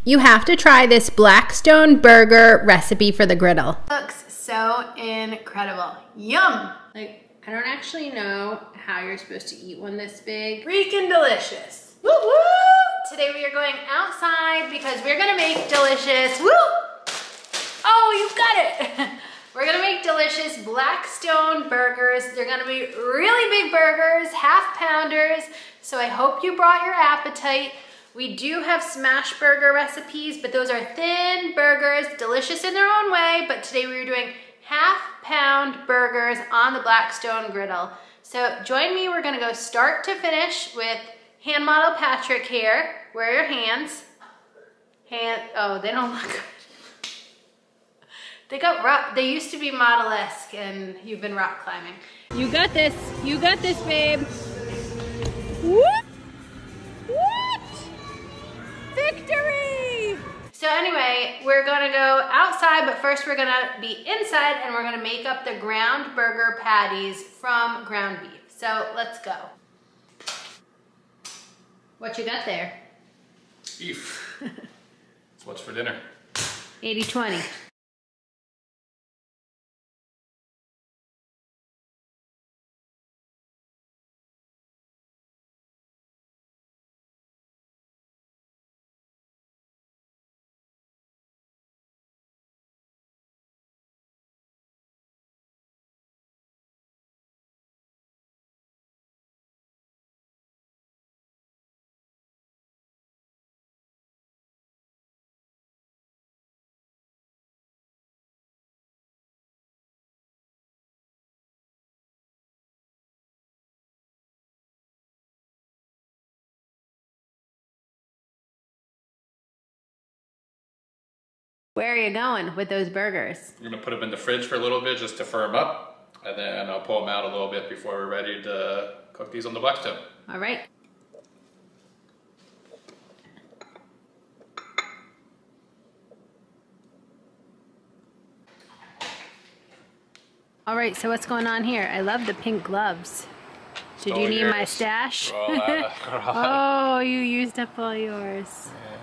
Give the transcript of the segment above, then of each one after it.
You have to try this Blackstone burger recipe for the griddle. Looks so incredible. Yum! Like, I don't actually know how you're supposed to eat one this big. Freaking delicious. Woo woo! Today we are going outside because we're gonna make delicious, woo! Oh, you got it! We're gonna make delicious Blackstone burgers. They're gonna be really big burgers, half pounders. So I hope you brought your appetite. We do have smash burger recipes, but those are thin burgers, delicious in their own way. But today we were doing half pound burgers on the Blackstone griddle. So join me, we're gonna go start to finish with hand model Patrick here. Where are your hands? Oh, they don't look good. They got rock, they used to be model-esque and you've been rock climbing. You got this, babe. Whoop! What? Victory! So anyway, we're gonna go outside, but first we're gonna be inside and we're gonna make up the ground burger patties from ground beef. So let's go. What you got there? Beef. So what's for dinner? 80-20. Where are you going with those burgers? I'm gonna put them in the fridge for a little bit just to firm up, and then I'll pull them out a little bit before we're ready to cook these on the Blackstone. All right. All right, so what's going on here? I love the pink gloves. Did you need my stash? Oh, you used up all yours. Yeah.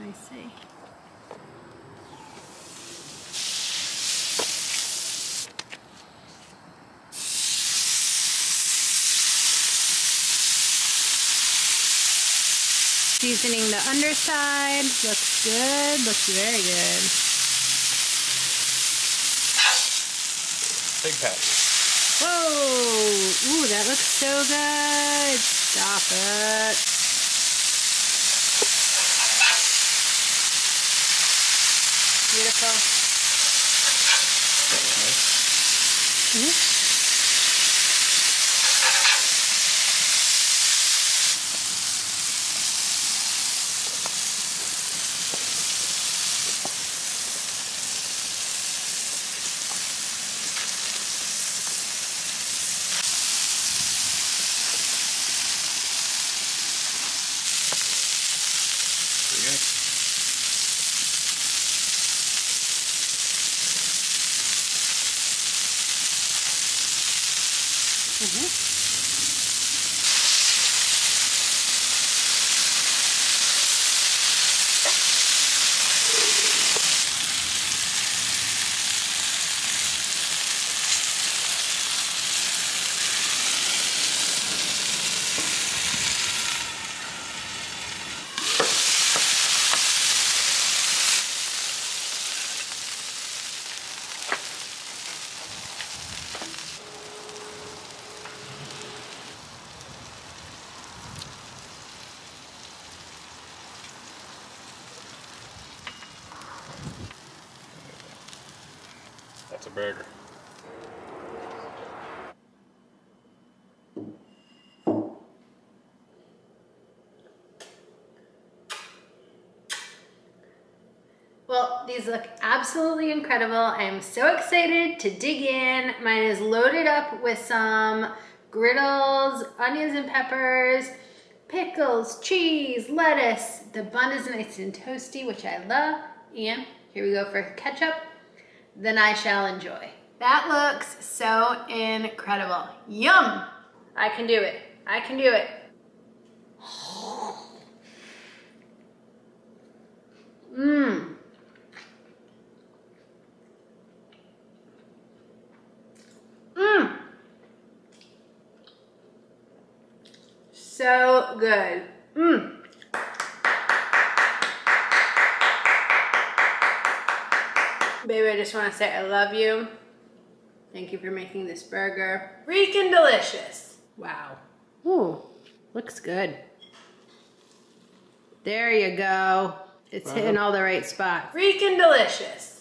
I see. Seasoning the underside. Looks good. Looks very good. Big patty. Whoa! Ooh, that looks so good. Stop it. Beautiful. That's a burger. Well, these look absolutely incredible. I am so excited to dig in. Mine is loaded up with some griddles, onions and peppers, pickles, cheese, lettuce. The bun is nice and toasty, which I love. And here we go for ketchup. Then I shall enjoy. That looks so incredible. Yum! I can do it. I can do it. so good. Baby, I just want to say I love you. Thank you for making this burger. Freaking delicious. Wow. Ooh, looks good. There you go. It's hitting all the right spots. Freaking delicious.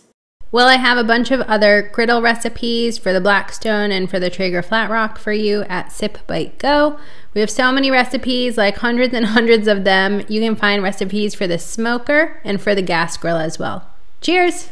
Well, I have a bunch of other griddle recipes for the Blackstone and for the Traeger Flat Rock for you at Sip Bite Go. We have so many recipes, like hundreds and hundreds of them. You can find recipes for the smoker and for the gas grill as well. Cheers!